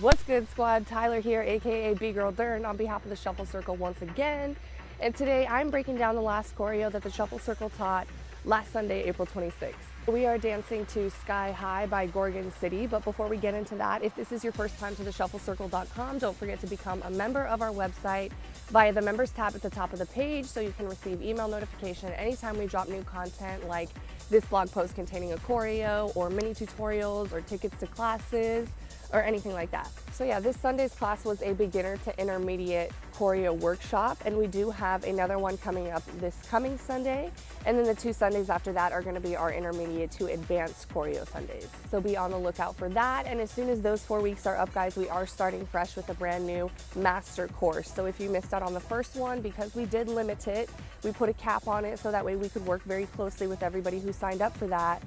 What's good, squad? Tyler here, aka B-Girl Dern, on behalf of the Shuffle Circle once again. And today I'm breaking down the last choreo that the Shuffle Circle taught last Sunday, April 26th. We are dancing to Sky High by Gorgon City, but before we get into that, if this is your first time to theshufflecircle.com, don't forget to become a member of our website via the members tab at the top of the page so you can receive email notification anytime we drop new content like this blog post containing a choreo or mini tutorials or tickets to classes or anything like that. So yeah, this Sunday's class was a beginner to intermediate choreo workshop, and we do have another one coming up this coming Sunday, and then the 2 Sundays after that are going to be our intermediate to advanced choreo Sundays. So be on the lookout for that, and as soon as those 4 weeks are up, guys, we are starting fresh with a brand new master course. So if you missed out on the first one, because we did limit it, we put a cap on it so that way we could work very closely with everybody who signed up for that.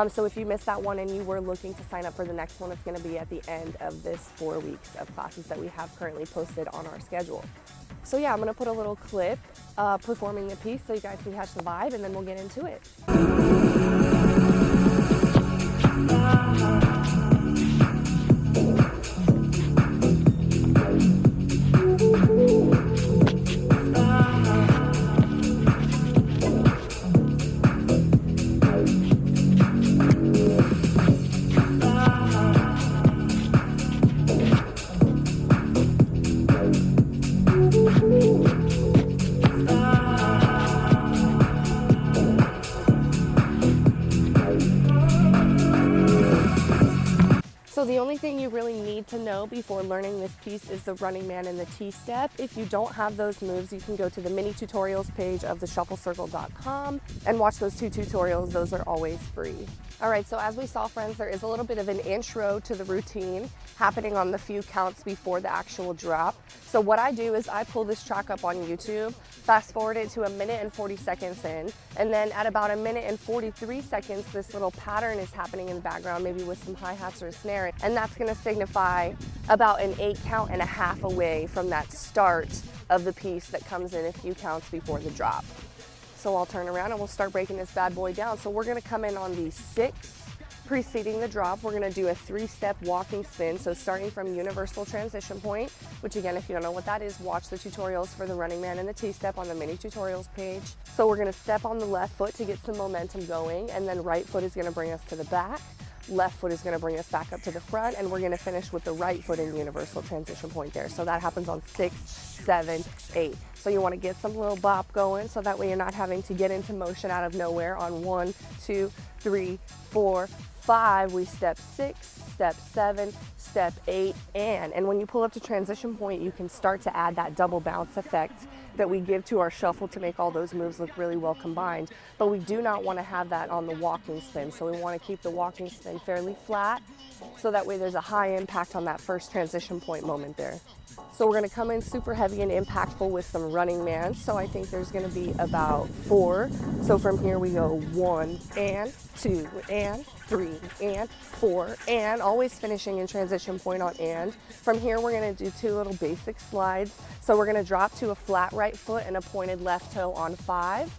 So if you missed that one and you were looking to sign up for the next one, it's going to be at the end of this 4 weeks of classes that we have currently posted on our schedule. So yeah, I'm going to put a little clip performing the piece so you guys can catch the vibe, and then we'll get into it. So the only thing you really need to know before learning this piece is the running man and the T-step. If you don't have those moves, you can go to the mini tutorials page of theshufflecircle.com and watch those 2 tutorials. Those are always free. All right, so as we saw, friends, there is a little bit of an intro to the routine happening on the few counts before the actual drop. So what I do is I pull this track up on YouTube, fast forward it to 1 minute and 40 seconds in, and then at about 1 minute and 43 seconds, this little pattern is happening in the background, maybe with some hi-hats or a snare, and that's gonna signify about an 8 count and a half away from that start of the piece that comes in a few counts before the drop. So I'll turn around and we'll start breaking this bad boy down. So we're gonna come in on the 6 preceding the drop. We're gonna do a 3-step walking spin. So starting from universal transition point, which again, if you don't know what that is, watch the tutorials for the running man and the T-step on the mini tutorials page. So we're gonna step on the left foot to get some momentum going, and then right foot is gonna bring us to the back. Left foot is going to bring us back up to the front, and we're going to finish with the right foot in universal transition point there. So that happens on 6, 7, 8. So you want to get some little bop going so that way you're not having to get into motion out of nowhere on 1, 2, 3, 4, 5. We step 6, step 7, step 8, and when you pull up to transition point, you can start to add that double bounce effect that we give to our shuffle to make all those moves look really well combined. But we do not want to have that on the walking spin. So we want to keep the walking spin fairly flat so that way there's a high impact on that first transition point moment there. So we're going to come in super heavy and impactful with some running man. So I think there's going to be about 4. So from here we go 1 and 2 and 3 and 4, and always finishing in transition point on and. From here we're going to do 2 little basic slides. So we're going to drop to a flat right foot and a pointed left toe on 5.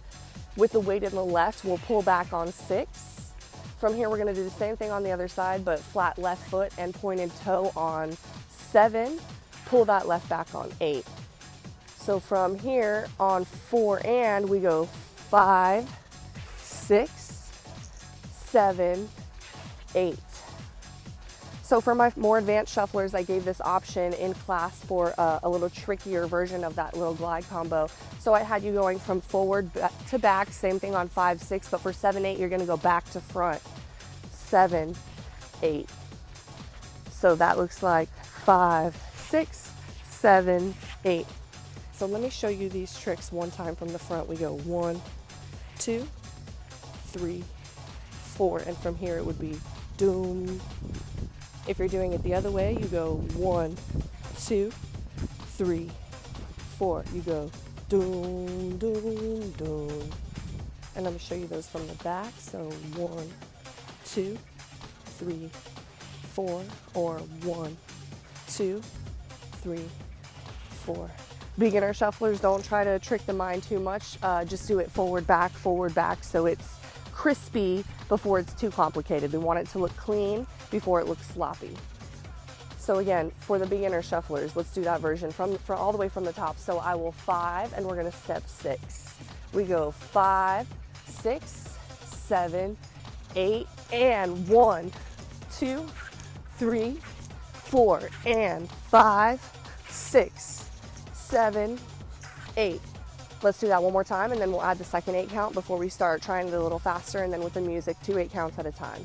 With the weight in the left, we'll pull back on 6. From here we're going to do the same thing on the other side, but flat left foot and pointed toe on 7. Pull that left back on 8. So from here on 4 and we go 5, 6, 7, 8. So for my more advanced shufflers, I gave this option in class for a little trickier version of that little glide combo. So I had you going from forward to back, same thing on 5, 6, but for 7, 8, you're gonna go back to front, 7, 8. So that looks like 5, 6, 7, 8. So let me show you these tricks one time from the front. We go 1, 2, 3, 4, and from here it would be doom. If you're doing it the other way, you go 1, 2, 3, 4. You go doom, doom, doom. And I'm going to show you those from the back. So 1, 2, 3, 4, or 1, 2, 3, 4. Beginner shufflers, don't try to trick the mind too much. Just do it forward, back, so it's crispy before it's too complicated. We want it to look clean before it looks sloppy. So again, for the beginner shufflers, let's do that version from all the way from the top. So I will 5, and we're gonna step 6. We go 5, 6, 7, 8, and 1, 2, 3, 4, and 5, 6, 7, 8. Let's do that one more time, and then we'll add the second 8 count before we start trying it a little faster, and then with the music, 2 8 counts at a time.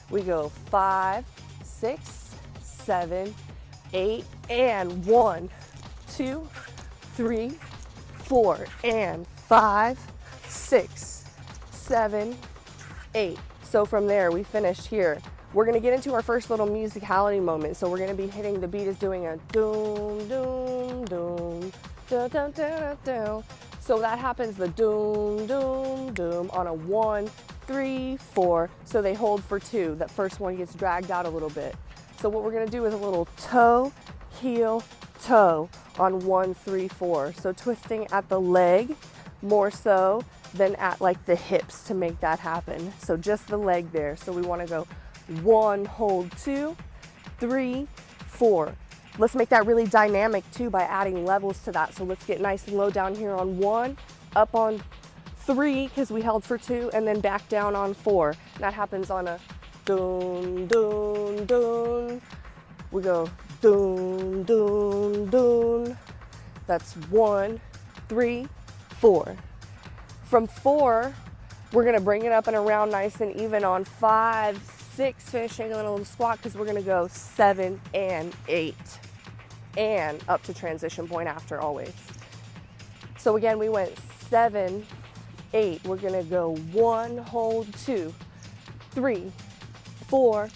We go 5, 6, 7, 8, and 1, 2, 3, 4, and 5, 6, 7, 8. So from there, we finished here. We're gonna get into our first little musicality moment. So we're gonna be hitting, the beat is doing a doom, doom, doom, dun, dun, dun, dun. So that happens the doom, doom, doom on a 1, 3, 4. So they hold for 2. That first one gets dragged out a little bit. So what we're gonna do is a little toe, heel, toe on 1, 3, 4. So twisting at the leg more so than at like the hips to make that happen. So just the leg there. So we wanna go 1, hold 2, 3, 4. Let's make that really dynamic too by adding levels to that. So let's get nice and low down here on 1, up on 3 because we held for 2, and then back down on 4. That happens on a doom, doom, doom. We go doom, doom, doom. That's 1, 3, 4. From 4, we're gonna bring it up and around nice and even on 5, 6, finishing a little squat because we're gonna go 7 and 8. And up to transition point after always. So again, we went 7, 8. We're gonna go 1, hold 2, 3, 4,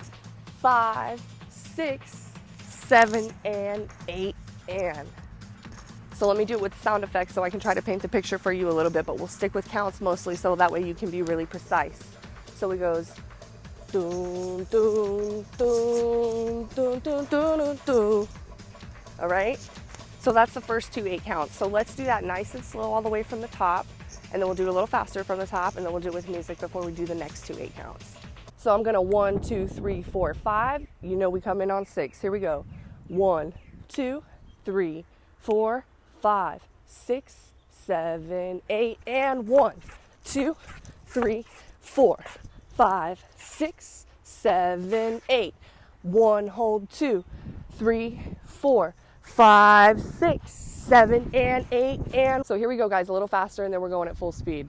5, 6, 7, and 8, and. So let me do it with sound effects so I can try to paint the picture for you a little bit, but we'll stick with counts mostly so that way you can be really precise. So it goes doom, doom, doom, doom, doom, doom, doom. All right, so that's the first 2 8 counts. So let's do that nice and slow all the way from the top, and then we'll do it a little faster from the top, and then we'll do it with music before we do the next 2 8 counts. So I'm gonna 1, 2, 3, 4, 5. You know we come in on 6. Here we go. 1, 2, 3, 4, 5, 6, 7, 8, and 1, 2, 3, 4, 5, 6, 7, 8. 1, hold 2, 3, 4, 5, 6, 7, and 8, and. So here we go, guys, a little faster, and then we're going at full speed.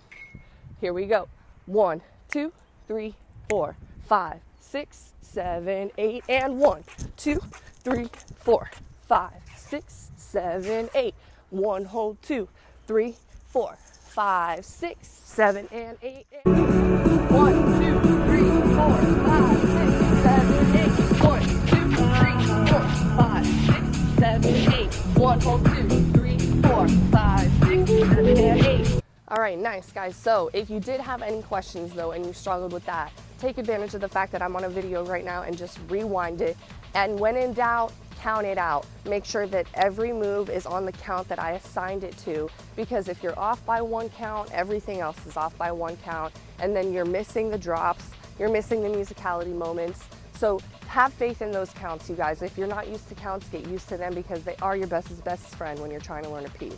Here we go. 1, 2, 3, 4, 5, 6, 7, 8, and 1, 2, 3, 4, 5, 6, 7, 8. 1, hold 2, 3, 4, 5, 6, 7, and 8. And 1, 2, 3, 4, 5, 6, 7, 8. 1, 2, 3, 4, 5, 6, 7, 8. 1, hold 2, 3, 4, 5, 6, 7, and 8. All right, nice, guys. So if you did have any questions though and you struggled with that, take advantage of the fact that I'm on a video right now and just rewind it. And when in doubt, count it out. Make sure that every move is on the count that I assigned it to, because if you're off by 1 count, everything else is off by 1 count, and then you're missing the drops, you're missing the musicality moments. So have faith in those counts, you guys. If you're not used to counts, get used to them because they are your best friend when you're trying to learn a piece.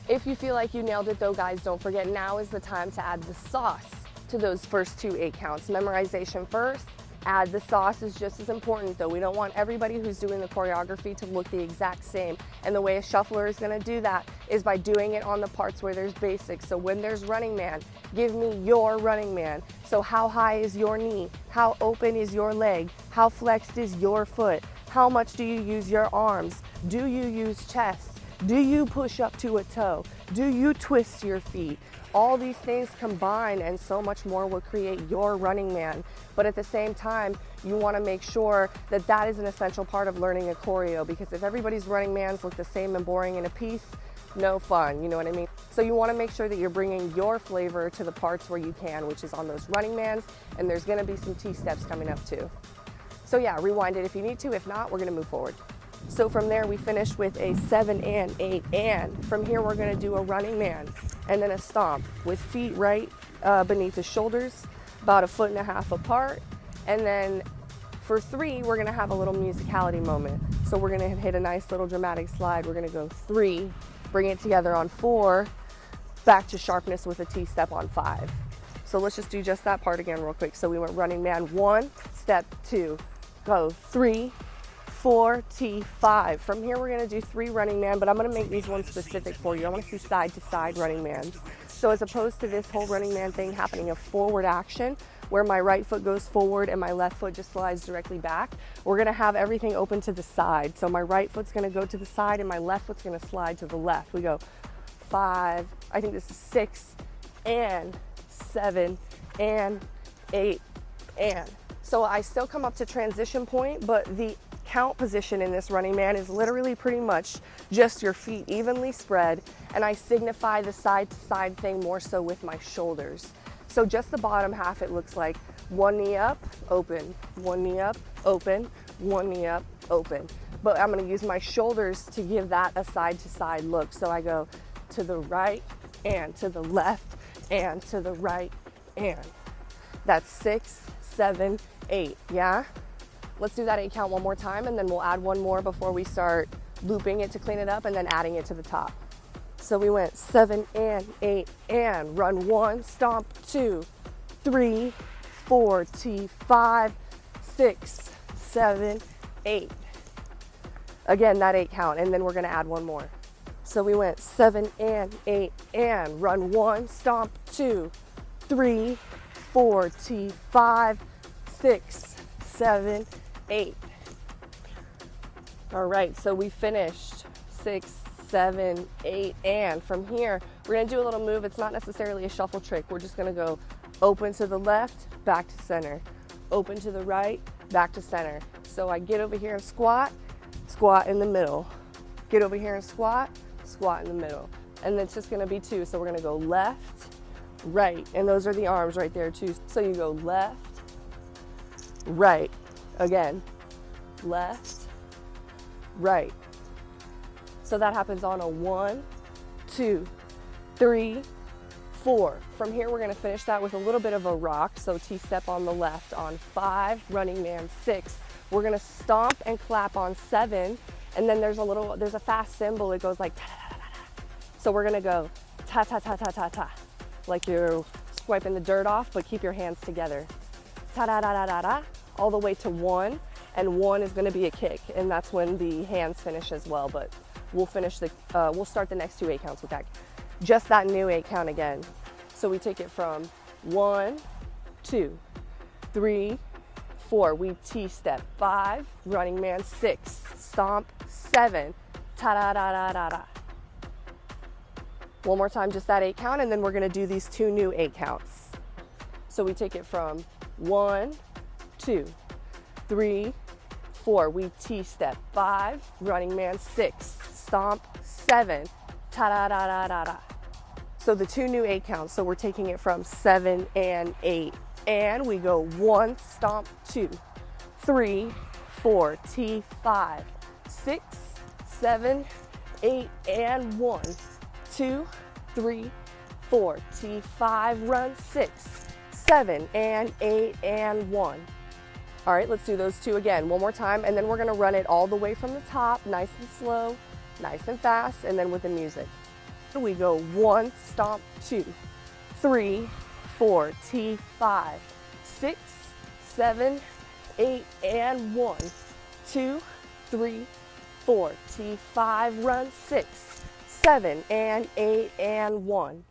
If you feel like you nailed it though, guys, don't forget now is the time to add the sauce to those first 2 8 counts. Memorization first. Add the sauce is just as important though. We don't want everybody who's doing the choreography to look the exact same. And the way a shuffler is gonna do that is by doing it on the parts where there's basics. So when there's running man, give me your running man. So how high is your knee? How open is your leg? How flexed is your foot? How much do you use your arms? Do you use chest? Do you push up to a toe? Do you twist your feet? All these things combined and so much more will create your running man. But at the same time, you want to make sure that that is an essential part of learning a choreo, because if everybody's running mans look the same and boring in a piece, no fun, you know what I mean? So you want to make sure that you're bringing your flavor to the parts where you can, which is on those running mans, and there's going to be some T-steps coming up too. So yeah, rewind it if you need to. If not, we're going to move forward. So from there, we finished with a 7 and 8, and from here, we're gonna do a running man and then a stomp with feet right beneath the shoulders, about 1.5 feet apart, and then For 3, we're gonna have a little musicality moment. So we're gonna hit a nice little dramatic slide. We're gonna go 3, bring it together on 4, back to sharpness with a T-step on 5. So let's just do just that part again real quick. So we went running man 1, step 2, go 3, 4, T, 5. From here we're gonna do 3 running man, but I'm gonna make these ones specific for you. I wanna see side to side running man. So as opposed to this whole running man thing happening a forward action, where my right foot goes forward and my left foot just slides directly back, we're gonna have everything open to the side. So my right foot's gonna go to the side and my left foot's gonna slide to the left. We go 5, I think this is 6, and 7, and 8, and. So I still come up to transition point, but the count position in this running man is literally pretty much just your feet evenly spread, and I signify the side to side thing more so with my shoulders. So just the bottom half, it looks like 1 knee up, open, 1 knee up, open, 1 knee up, open. But I'm gonna use my shoulders to give that a side to side look. So I go to the right and to the left and to the right and. That's 6, 7, 8, yeah? Let's do that 8 count one more time, and then we'll add one more before we start looping it to clean it up and then adding it to the top. So we went 7 and 8 and, run 1, stomp 2, 3, 4, T, 5, 6, 7, 8. Again, that 8 count, and then we're gonna add one more. So we went 7 and 8 and, run 1, stomp 2, 3, 4, T, 5, 6, 7, 8. All right, so we finished 6, 7, 8, and from here, we're gonna do a little move. It's not necessarily a shuffle trick. We're just gonna go open to the left, back to center, open to the right, back to center. So I get over here and squat, squat in the middle, get over here and squat, squat in the middle. And it's just gonna be 2. So we're gonna go left, right, and those are the arms right there too. So you go left, right, again, left, right. So that happens on a 1, 2, 3, 4. From here, we're gonna finish that with a little bit of a rock. So T-step on the left on 5, running man 6. We're gonna stomp and clap on 7, and then there's a fast cymbal. It goes like ta-da-da-da-da. So we're gonna go ta-ta-ta-ta-ta-ta, like you're swiping the dirt off, but keep your hands together. Ta-da-da-da-da-da, all the way to 1, and 1 is gonna be a kick, and that's when the hands finish as well, but we'll start the next 2 8 counts with that. Just that new 8 count again. So we take it from 1, 2, 3, 4, we T-step, 5, running man 6, stomp 7, ta-da-da-da-da-da. One more time, just that 8 count, and then we're gonna do these 2 new 8 counts. So we take it from 1, 2, 3, 4, we T-step, 5, running man 6, stomp 7, ta-da-da-da-da-da. So the 2 new 8 counts, so we're taking it from 7 and 8, and we go 1, stomp 2, 3, 4, T, 5, 6, 7, 8, and 1, 2, 3, 4, T, 5, run 6, 7, and 8, and 1. All right, let's do those 2 again, one more time, and then we're gonna run it all the way from the top, nice and slow, nice and fast, and then with the music. We go 1, stomp 2, 3, 4, T, 5, 6, 7, 8, and 1, 2, 3, 4, T, 5, run 6, 7, and 8, and 1.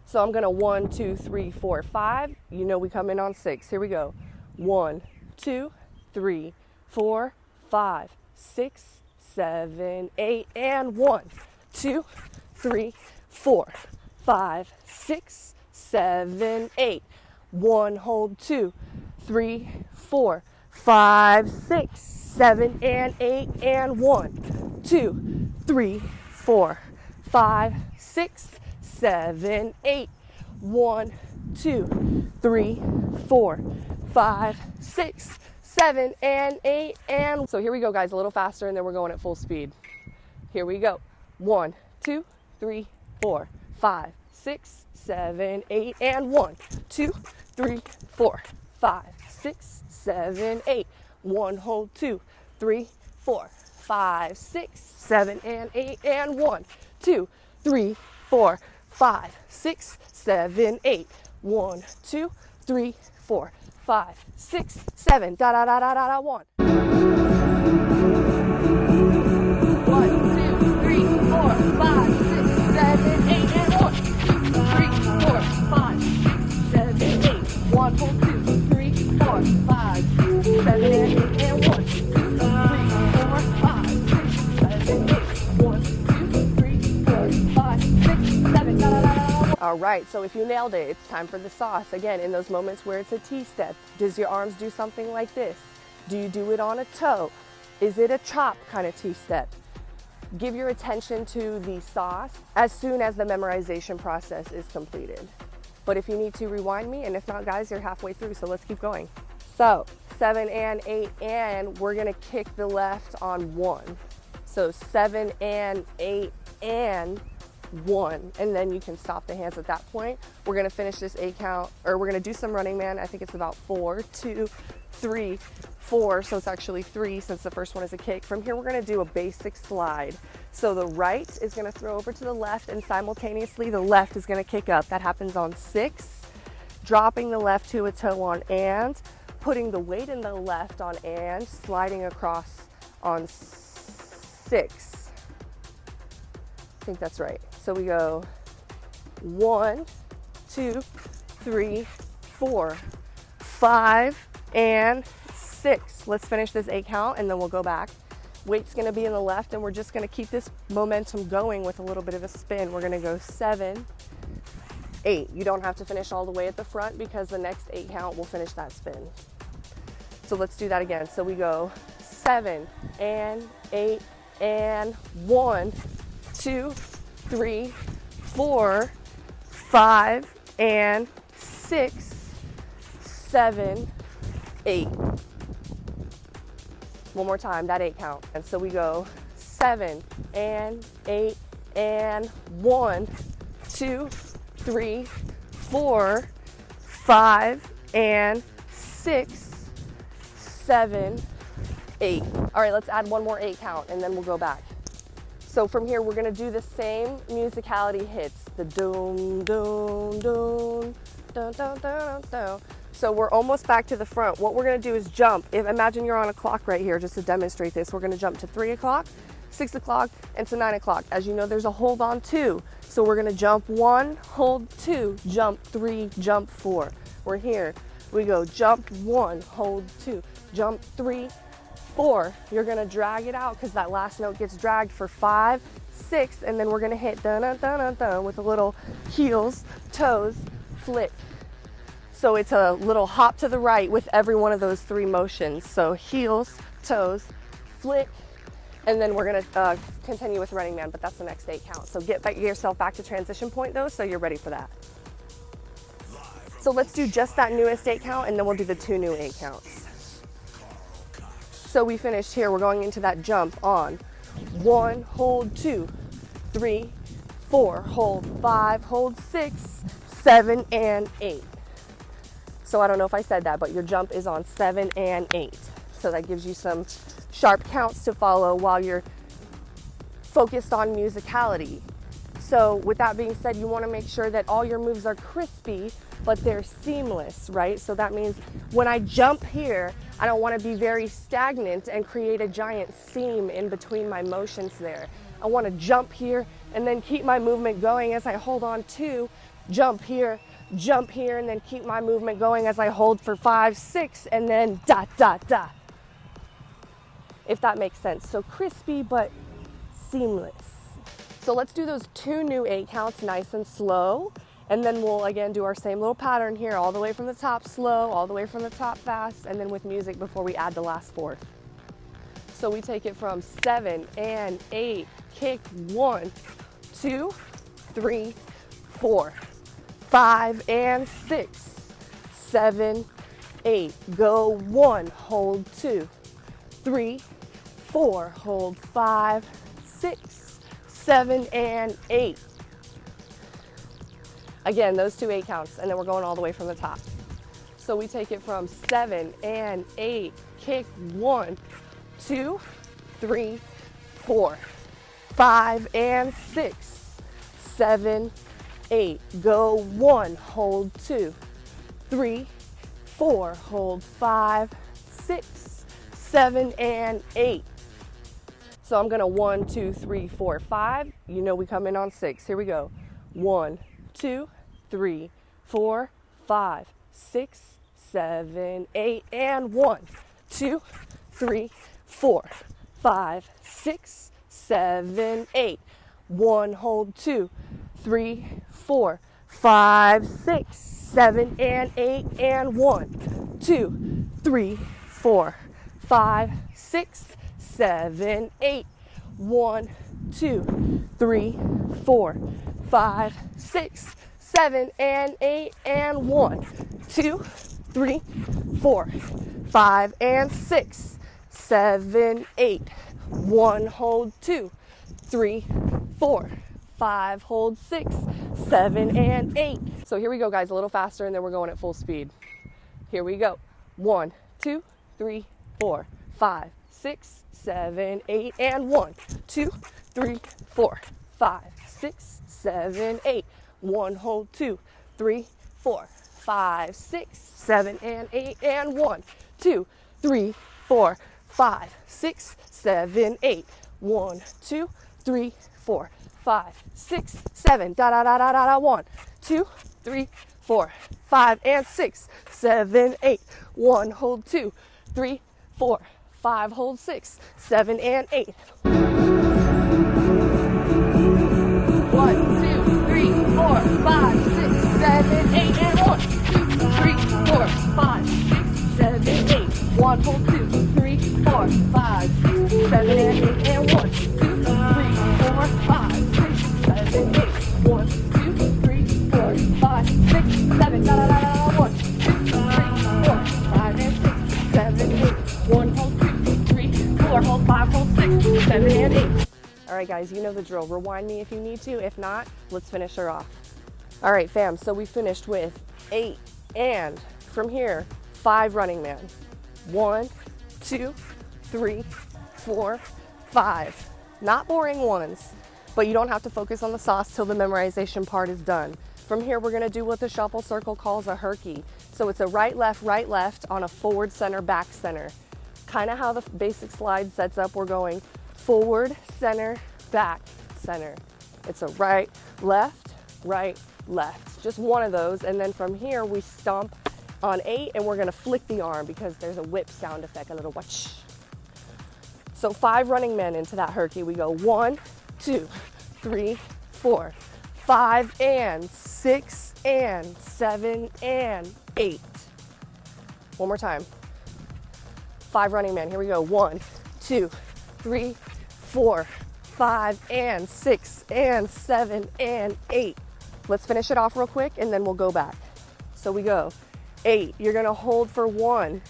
So I'm gonna 1, 2, 3, 4, 5. You know we come in on 6. Here we go. 1, 2, 3, 4, 5, 6, 7, 8, and 1, 2, 3, 4, 5, 6, 7, 8. 1, hold 2, 3, 4, 5, 6, 7, and 8, and 1, 2, 3, 4, 5, 6, 7, 8. 1, 2, 3, 4, 5, 6, 7, and 8, and so here we go, guys, a little faster, and then we're going at full speed. Here we go. 1, 2, 3, 4, 5, 6, 7, 8, and 1, 2, 3, 4, 5, 6, 7, 8. 1, hold 2, 3, 4, 5, 6, 7, and 8, and 1, 2, 3, 4, 5, 6, 7, 8, 1, 2, 3, 4, 5, 6, 7, da da da da da da 1. 1, 2, 3, 4, 5, 6, 7, 8, and 1, 2, 3, 4, 5, 6, 7, 8, 1, hold 2, 3, 4, 5, 6, 7, and 8, and 1, 2, 3, 4, 5, 6, 7, 8, 1, 2, 3, 4, 5, 6, 7, da da da da da. All right, so if you nailed it, it's time for the sauce. Again, in those moments where it's a T-step, does your arms do something like this? Do you do it on a toe? Is it a chop kind of T-step? Give your attention to the sauce as soon as the memorization process is completed. But if you need to, rewind me, and if not, guys, you're halfway through, so let's keep going. So 7 and 8 and we're gonna kick the left on 1. So 7 and 8 and 1, and then you can stop the hands at that point. We're gonna finish this 8 count, or we're gonna do some running man. I think it's about 4, 2, 3, 4, so it's actually 3 since the first one is a kick. From here, we're gonna do a basic slide. So the right is gonna throw over to the left, and simultaneously the left is gonna kick up. That happens on 6, dropping the left to a toe on and, putting the weight in the left on and, sliding across on 6. I think that's right. So we go 1, 2, 3, 4, 5, and 6. Let's finish this 8 count and then we'll go back. Weight's gonna be in the left, and we're just gonna keep this momentum going with a little bit of a spin. We're gonna go 7, 8. You don't have to finish all the way at the front because the next 8 count will finish that spin. So let's do that again. So we go 7 and 8 and 1, 2, 3, 4, 5, and 6, 7, 8. One more time, that 8 count. And so we go 7 and 8 and 1, 2, 3, 4, 5, and 6, 7, 8. All right, let's add one more 8 count and then we'll go back. So from here, we're gonna do the same musicality hits, the doom, doom, doom, dun, dun, dun, dun. So we're almost back to the front. What we're gonna do is jump. Imagine you're on a clock right here, just to demonstrate this. We're gonna jump to 3 o'clock, 6 o'clock, and to 9 o'clock. As you know, there's a hold on 2. So we're gonna jump 1, hold 2, jump 3, jump 4. We're here. We go jump 1, hold 2, jump 3, 4. You're gonna drag it out because that last note gets dragged for 5, 6, and then we're gonna hit dun dun dun dun dun with a little heels, toes, flick. So it's a little hop to the right with every one of those 3 motions. So heels, toes, flick, and then we're gonna continue with running man, but that's the next 8 count. So get yourself back to transition point though, so you're ready for that. So let's do just that newest 8 count, and then we'll do the 2 new 8 counts. So we finished here, we're going into that jump on 1, hold 2, 3, 4, hold 5, hold 6, 7, and 8. So I don't know if I said that, but your jump is on 7 and 8. So that gives you some sharp counts to follow while you're focused on musicality. So with that being said, you want to make sure that all your moves are crispy, but they're seamless, right? So that means when I jump here, I don't want to be very stagnant and create a giant seam in between my motions there. I want to jump here and then keep my movement going as I hold on to, jump here, and then keep my movement going as I hold for 5, 6, and then da, da, da. If that makes sense. So crispy, but seamless. So let's do those 2 new 8 counts nice and slow. And then we'll again do our same little pattern here, all the way from the top slow, all the way from the top fast, and then with music before we add the last 4th. So we take it from 7 and 8, kick 1, 2, 3, 4, 5 and 6, 7, 8. Go 1, hold 2, 3, 4, hold 5, 6, 7, and 8. Again, those 2 8 counts, and then we're going all the way from the top. So we take it from 7 and 8, kick. 1, 2, 3, 4, 5, and 6, 7, 8. Go 1, hold 2, 3, 4, hold 5, 6, 7, and 8. So I'm gonna 1, 2, 3, 4, 5. You know we come in on 6. Here we go. 1, 2, 3, 4, 5, 6, 7, 8, and 1, 2, 3, 4, 5, 6, 7, 8. 1, hold 2, 3, 4, 5, 6, 7, and 8, and 1, 2, 3, 4, 5, 6, 7, 8. 1, 2, 3, 4, 5, 6, 7, and 8, and 1, 2, 3, 4, 5, and 6, 7, 8. 1, hold 2, 3, 4, 5, hold 6, 7, and 8. So here we go, guys, a little faster, and then we're going at full speed. Here we go. 1, 2, 3, 4, 5, 6, 7, 8, and 1, 2, 3, 4, 5, 6, 7, 8. 1, hold 2, 3, 4, 5, 6, 7, and 8, and 1, 2, 3, 4, 5, 6, 7, 8. 1, 2, 3, 4, 5, 6, 7. Da da da da da da. 1, 2, 3, 4, 5, and 6, 7, 8. 1, hold 2, 3, 4, 5, hold 6, 7, and 8. 1, 2, 3, 4, 5, 6, 7, 8, and 1, 2, 3, 4, 5, 6, 7, 8. 1, hold 2, 3, 4, 5, 6, 7, and 8, and 1, 2, 3, 4, 5, 6, 7, 8. 1, 2, 3, 4, 5, 6, 7, da da da da. 1, 2, 3, 4, 5, and 6, 7, 8. 1, hold 2, 3, 4, hold 5, hold 6, 7, and 8. All right, guys, you know the drill. Rewind me if you need to. If not, let's finish her off. All right, fam, so we finished with 8, and from here, 5 running man. 1, 2, 3, 4, 5. Not boring ones, but you don't have to focus on the sauce till the memorization part is done. From here, we're gonna do what the shuffle circle calls a herky. So it's a right, left on a forward, center, back, center. Kind of how the basic slide sets up. We're going forward, center, back, center. It's a right, left, just one of those. And then from here, we stomp on 8, and we're gonna flick the arm because there's a whip sound effect, a little whoosh. So 5 running men into that herky. We go 1, 2, 3, 4, 5, and 6, and 7, and 8. One more time. 5 running men. Here we go. 1, 2, 3, 4, 5, and 6, and 7, and 8. Let's finish it off real quick, and then we'll go back. So we go 8. You're gonna hold for 1.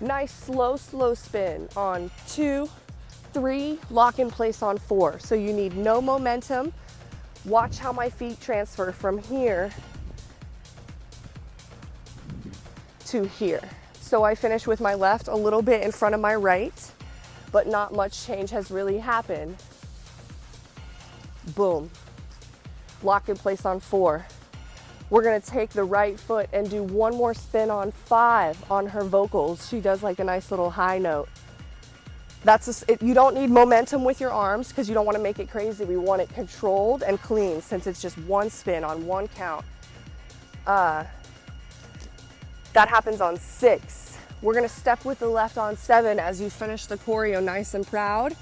Nice slow spin on 2, 3, lock in place on 4. So you need no momentum. Watch how my feet transfer from here to here. So I finish with my left a little bit in front of my right, but not much change has really happened. Boom. Lock in place on 4. We're gonna take the right foot and do one more spin on 5 on her vocals. She does like a nice little high note. You don't need momentum with your arms because you don't want to make it crazy. We want it controlled and clean since it's just one spin on one count. That happens on 6. We're gonna step with the left on 7 as you finish the choreo nice and proud.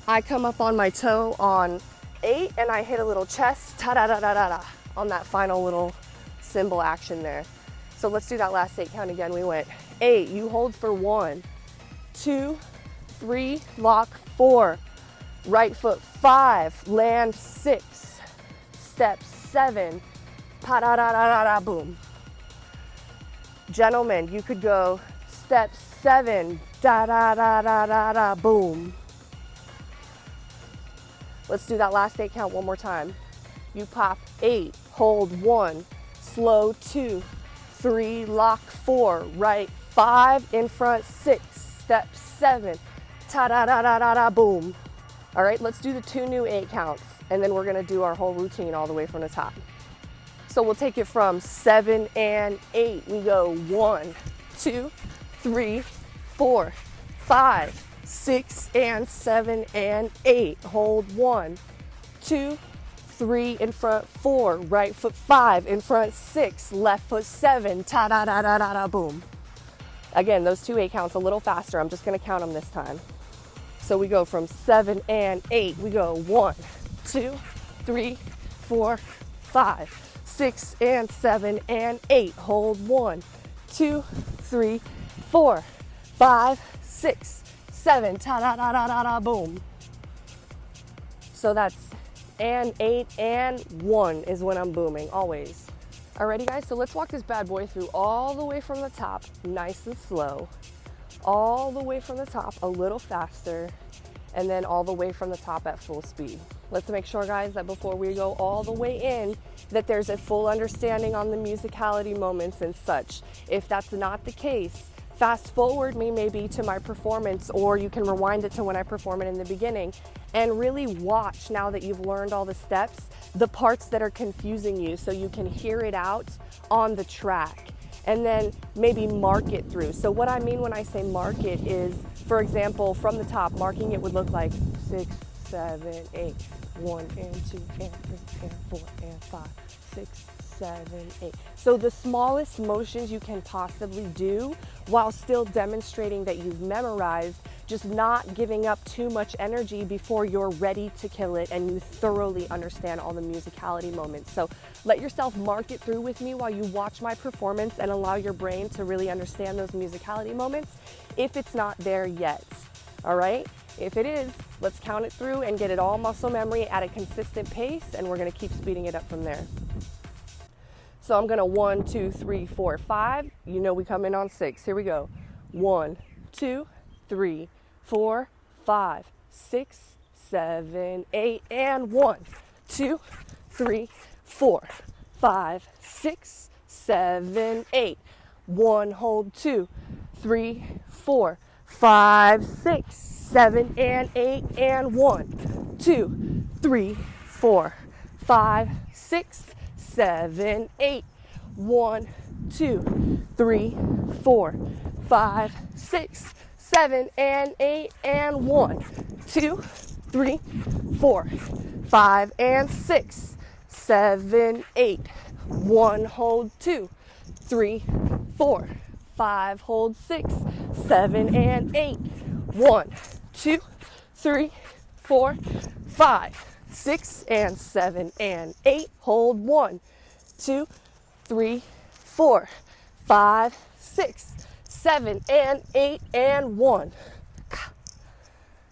I come up on my toe on 8 and I hit a little chest, ta-da-da-da-da-da, on that final little cymbal action there. So let's do that last 8 count again. We went 8, you hold for 1, 2, 3, lock 4, right foot 5, land 6, step 7, pa-da-da-da-da-da, boom. Gentlemen, you could go step 7, da-da-da-da-da-da, boom. Let's do that last 8 count one more time. You pop 8, hold 1, slow 2, 3, lock 4, right 5, in front 6, step 7, ta-da-da-da-da-da, boom. All right, let's do the 2 new 8 counts, and then we're gonna do our whole routine all the way from the top. So we'll take it from 7 and 8. We go 1, 2, 3, 4, 5, 6 and 7 and 8. Hold 1, 2, 3 in front, 4, right foot 5 in front, 6, left foot 7, ta-da-da-da-da-da, boom. Again, those 2 8 counts a little faster. I'm just gonna count them this time. So we go from 7 and 8. We go 1, 2, 3, 4, 5, 6 and 7 and 8. Hold 1, 2, 3, 4, 5, 6, 7, ta-da-da-da-da-da, boom. So that's and 8 and 1 is when I'm booming, always. Alrighty guys, so let's walk this bad boy through all the way from the top, nice and slow. All the way from the top, a little faster, and then all the way from the top at full speed. Let's make sure, guys, that before we go all the way in, that there's a full understanding on the musicality moments and such. If that's not the case, fast forward me maybe to my performance, or you can rewind it to when I perform it in the beginning, and really watch, now that you've learned all the steps, the parts that are confusing you so you can hear it out on the track. And then maybe mark it through. So what I mean when I say mark it is, for example, from the top, marking it would look like 6, 7, 8, 1 and 2 and 3 and 4 and 5, 6, 7, 8. So the smallest motions you can possibly do while still demonstrating that you've memorized, just not giving up too much energy before you're ready to kill it and you thoroughly understand all the musicality moments. So let yourself mark it through with me while you watch my performance and allow your brain to really understand those musicality moments if it's not there yet. All right? If it is, let's count it through and get it all muscle memory at a consistent pace, and we're gonna keep speeding it up from there. So I'm gonna 1, 2, 3, 4, 5. You know we come in on 6. Here we go. 1, 2, 3, 4, 5, 6, 7, 8, and 1, 2, 3, 4, 5, 6, 7, 8. 1, hold 2, 3, 4, 5, 6, 7, and 8, and 1, 2, 3, 4, 5, 6, 7, 8. 1, 2, 3, 4, 5, 6, 7, and 8, and 1, 2, 3, 4, 5, and 6, 7, 8. 1, hold 2, 3, 4, 5, hold 6, 7, and 8. 1, 2, 3, 4, 5, 6, and 7, and 8. Hold 1, 2, 3, 4, 5, 6, 7, and 8, and 1.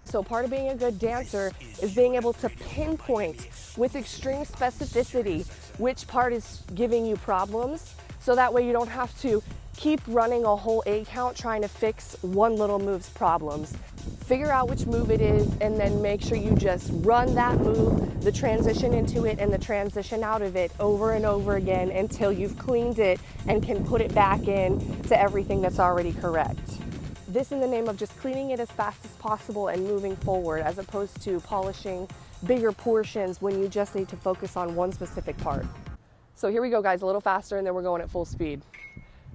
So part of being a good dancer is being able to pinpoint with extreme specificity which part is giving you problems, so that way you don't have to keep running a whole 8 count trying to fix one little move's problems. Figure out which move it is, and then make sure you just run that move, the transition into it and the transition out of it over and over again until you've cleaned it and can put it back in to everything that's already correct. This in the name of just cleaning it as fast as possible and moving forward, as opposed to polishing bigger portions when you just need to focus on one specific part. So here we go, guys, a little faster, and then we're going at full speed.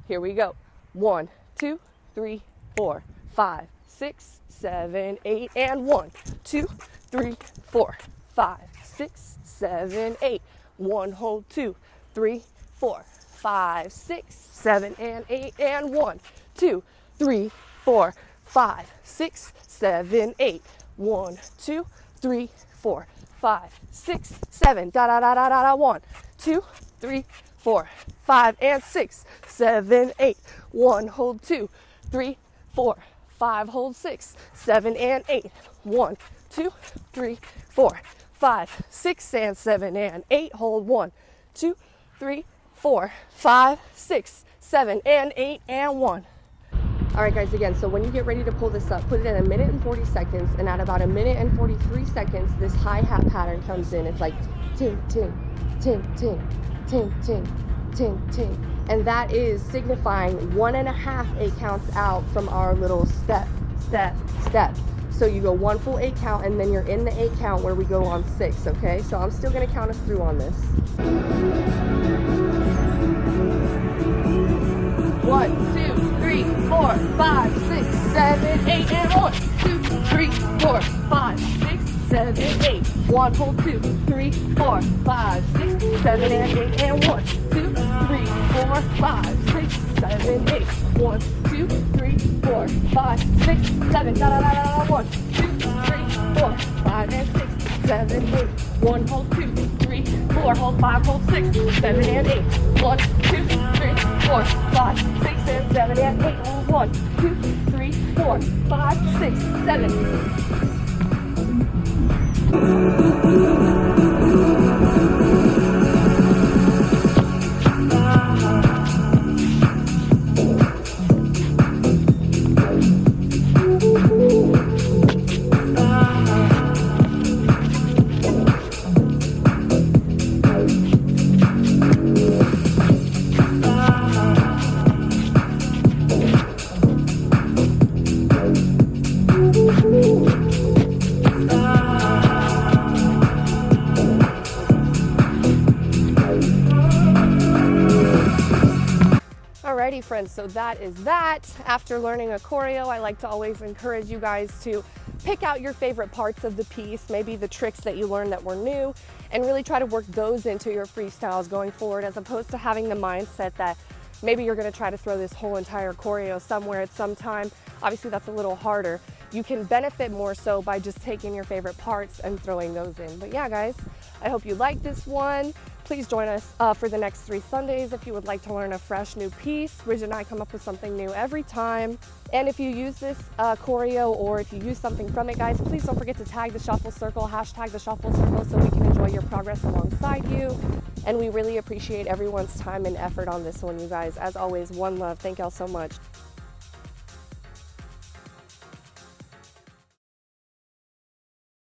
Here we go. 1, 2, 3, 4, 5, 6, 7, 8, and 1, 2, 3, 4, 5, 6, 7, 8. 1, hold 2, 3, 4, 5, 6, 7, and 8, and 1, 2, 3, 4, 5, 6, 7, 8. 1, 2, 3, 4, 5, 6, 7. Da da da da da da. 1, 2, 3, 4, 5, and 6, 7, 8. 1, hold 2, 3, 4, 5, hold 6, 7, and 8. 1, 2, 3, 4, 5, 6, and 7, and 8. Hold 1, 2, 3, 4, 5, 6, 7, and 8, and 1. All right, guys, again, so when you get ready to pull this up, put it at 1 minute and 40 seconds, and at about 1 minute and 43 seconds, this hi-hat pattern comes in. It's like ting, ting, ting, ting, ting, ting, ting, ting. And that is signifying 1.5 8 counts out from our little step step, step. So you go 1 full 8 count, and then you're in the 8 count where we go on 6, okay? So I'm still gonna count us through on this. 1, 2, 3, 4, 5, 6, 7, 8, and 1, 2, 3, 4, 5, 6, 7, 8. 1, hold 2, 3, 4, 5, 6, 7, and 8, and 1, 2, 3, 4, 5, 6, 7, 8. 1, 2, 3, 4, 5, 6, 7. Da da da da da. 1, 2, 3, 4, 5, and 6, 7, 8. 1, hold 2, 3, 4, hold 5, hold 6, 7, and 8. 1, 2, 3, 4, 5, 6, and 7, and 8. 1, 2, 3, 4, 5, 6, 7. Alrighty friends, so that is that. After learning a choreo, I like to always encourage you guys to pick out your favorite parts of the piece, maybe the tricks that you learned that were new, and really try to work those into your freestyles going forward, as opposed to having the mindset that maybe you're going to try to throw this whole entire choreo somewhere at some time. Obviously that's a little harder. You can benefit more so by just taking your favorite parts and throwing those in. But yeah guys, I hope you like this one. Please join us for the next 3 Sundays if you would like to learn a fresh new piece. Bridget and I come up with something new every time. And if you use this choreo, or if you use something from it, guys, please don't forget to tag the Shuffle Circle, hashtag the Shuffle Circle, so we can enjoy your progress alongside you. And we really appreciate everyone's time and effort on this one, you guys. As always, one love. Thank y'all so much.